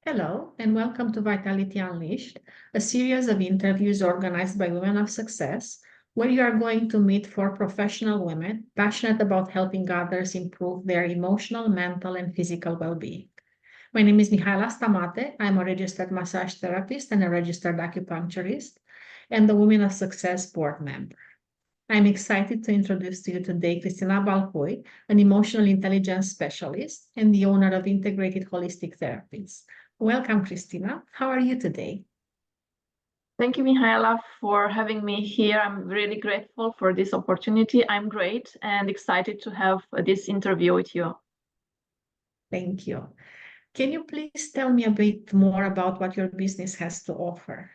Hello, and welcome to Vitality Unleashed, a series of interviews organized by women of success, where you are going to meet four professional women passionate about helping others improve their emotional, mental, and physical well being. My name is Mihaela Stamate. I'm a registered massage therapist and a registered acupuncturist, and the Women of Success board member. I'm excited to introduce to you today Cristina Balhui, an emotional intelligence specialist and the owner of Integrated Holistic Therapies. Welcome, Cristina. How are you today? Thank you, Mihaela, for having me here. I'm really grateful for this opportunity. I'm great and excited to have this interview with you. Thank you. Can you please tell me a bit more about what your business has to offer?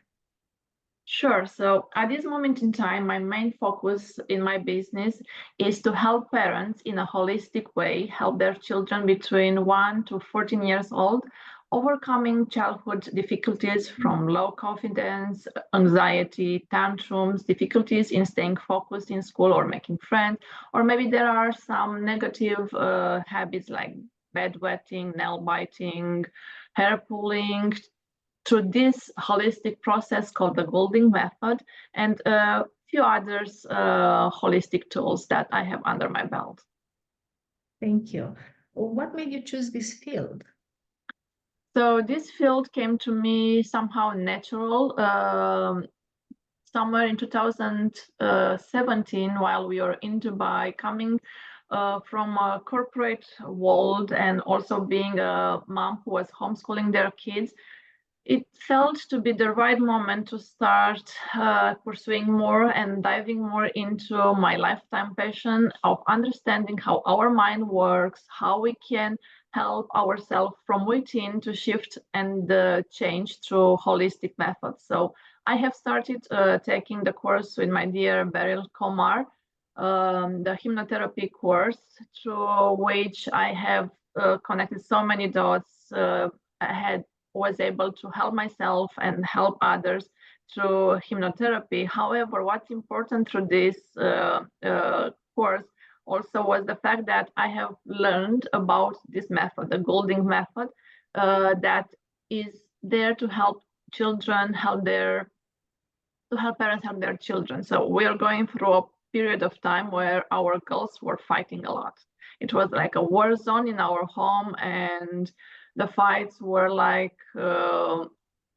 Sure. So at this moment in time, my main focus in my business is to help parents in a holistic way, help their children between 1 to 14 years old, overcoming childhood difficulties from low confidence, anxiety, tantrums, difficulties in staying focused in school or making friends, or maybe there are some negative habits like bedwetting, nail biting, hair pulling, through this holistic process called the Golding Method and a few others holistic tools that I have under my belt. Thank you. What made you choose this field? So this field came to me somehow natural. Somewhere in 2017, while we were in Dubai, coming from a corporate world and also being a mom who was homeschooling their kids, it felt to be the right moment to start pursuing more and diving more into my lifetime passion of understanding how our mind works, how we can help ourselves from within to shift and change through holistic methods. So I have started taking the course with my dear Beryl Komar, the hypnotherapy course, through which I have connected so many dots. I was able to help myself and help others through hypnotherapy. However, what's important through this course also was the fact that I have learned about this method, the Golding method, that is there to help children, to help parents help their children. So we are going through a period of time where our girls were fighting a lot. It was like a war zone in our home, and the fights were like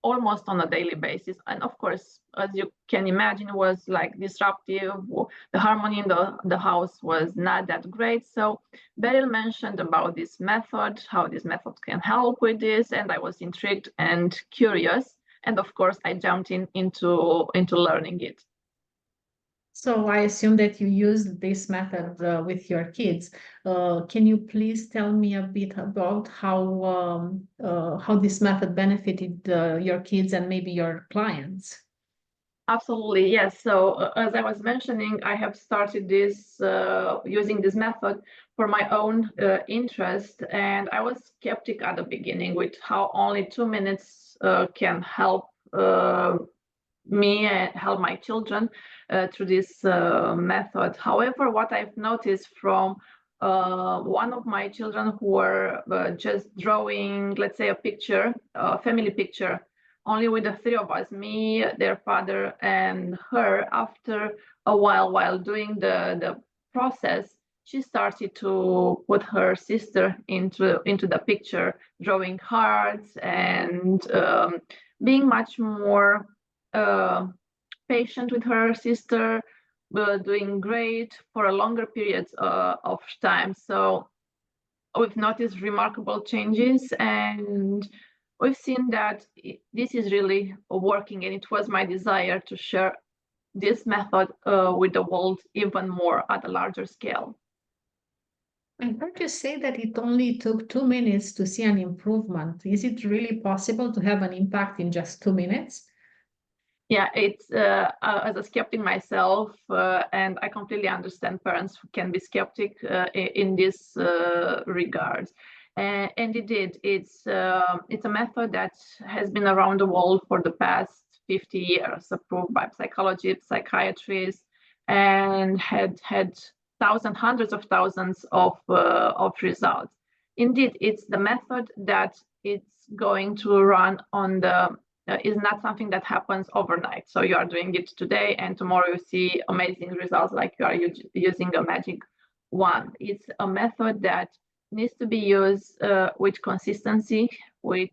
almost on a daily basis. And of course, as you can imagine, it was like disruptive. The harmony in the house was not that great. So Beryl mentioned about this method, how this method can help with this, and I was intrigued and curious. And of course, I jumped into learning it. So I assume that you use this method with your kids. Can you please tell me a bit about how this method benefited your kids and maybe your clients? Absolutely, yes. So as I was mentioning, I have started this using this method for my own interest, and I was skeptic at the beginning with how only 2 minutes can help me and help my children through this method. However, what I've noticed from one of my children who were just drawing, let's say, a picture, a family picture, only with the three of us, me, their father, and her, after a while doing the process, she started to put her sister into the picture, drawing hearts and being much more patient with her sister, doing great for a longer period of time. So we've noticed remarkable changes, and we've seen that this is really working, and it was my desire to share this method with the world even more at a larger scale. I heard you say that it only took 2 minutes to see an improvement. Is it really possible to have an impact in just 2 minutes? Yeah, it's as a skeptic myself, and I completely understand parents who can be skeptic in this regard. And it did. It's a method that has been around the world for the past 50 years, approved by psychologists, psychiatrists, and had hundreds of thousands of results. Indeed, it's the method that it's going to run on the is not something that happens overnight. So you are doing it today and tomorrow you see amazing results like you are using a magic wand. It's a method that needs to be used with consistency, with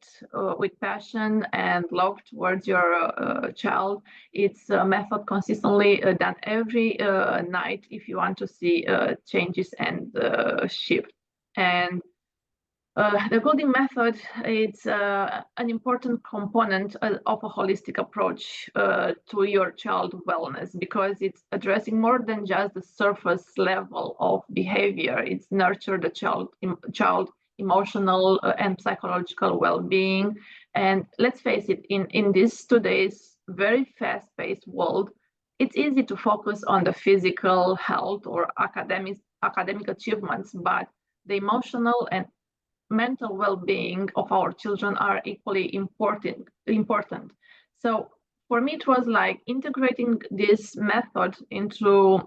passion and love towards your child. It's a method consistently done every night if you want to see changes and shift. And the coding method is an important component of a holistic approach to your child wellness because it's addressing more than just the surface level of behavior. It's nurture the child emotional and psychological well-being. And let's face it, in this today's very fast-paced world, it's easy to focus on the physical health or academic achievements, but the emotional and mental well-being of our children are equally important. So for me, it was like integrating this method into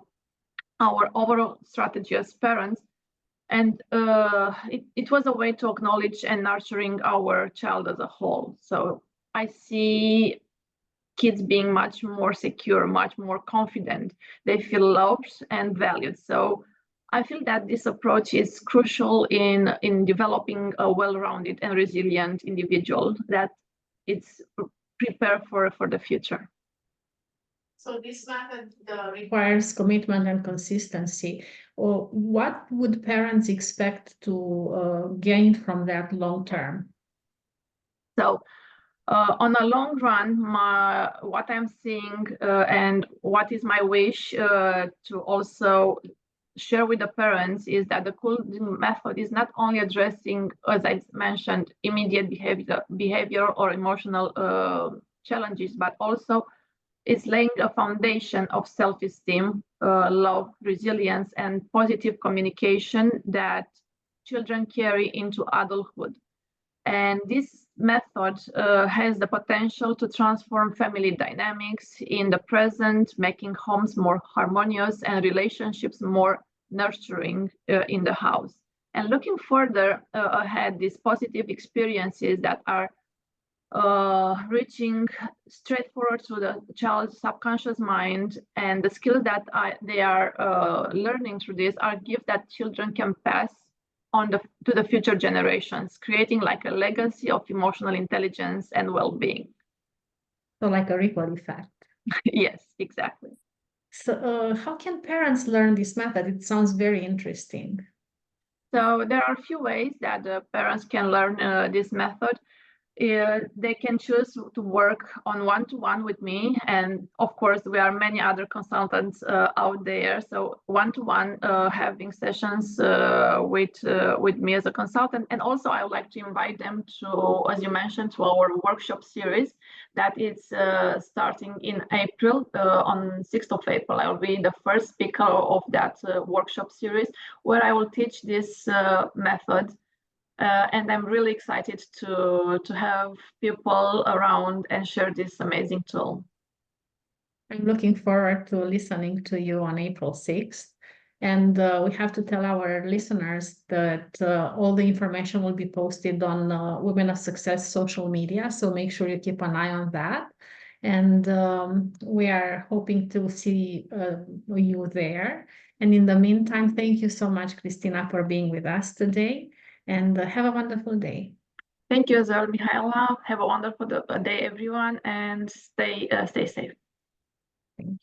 our overall strategy as parents. And it was a way to acknowledge and nurturing our child as a whole. So I see kids being much more secure, much more confident. They feel loved and valued. So I feel that this approach is crucial in developing a well-rounded and resilient individual that it's prepared for the future. So this method requires commitment and consistency. Or what would parents expect to gain from that long term? So on a long run, what I'm seeing and what is my wish to also share with the parents is that the coding method is not only addressing, as I mentioned, immediate behavior or emotional challenges, but also it's laying a foundation of self-esteem, love, resilience, and positive communication that children carry into adulthood. And this method has the potential to transform family dynamics in the present, making homes more harmonious and relationships more nurturing in the house. And looking further ahead, these positive experiences that are reaching straightforward to the child's subconscious mind and the skills that they are learning through this are gifts that children can pass on to the future generations, creating like a legacy of emotional intelligence and well-being. So like a ripple effect. Yes, exactly. So how can parents learn this method? It sounds very interesting. So there are a few ways that parents can learn this method. They can choose to work on one-to-one with me, and of course there are many other consultants out there, so one-to-one having sessions with me as a consultant. And also I would like to invite them to, as you mentioned, to our workshop series that is starting in April. On 6th of April I will be the first speaker of that workshop series, where I will teach this method. And I'm really excited to have people around and share this amazing tool. I'm looking forward to listening to you on April 6th. And we have to tell our listeners that all the information will be posted on Women of Success social media. So make sure you keep an eye on that. And we are hoping to see you there. And in the meantime, thank you so much, Cristina, for being with us today. And have a wonderful day. Thank you as well, Mihaela. Have a wonderful day, everyone, and stay safe. Thank you.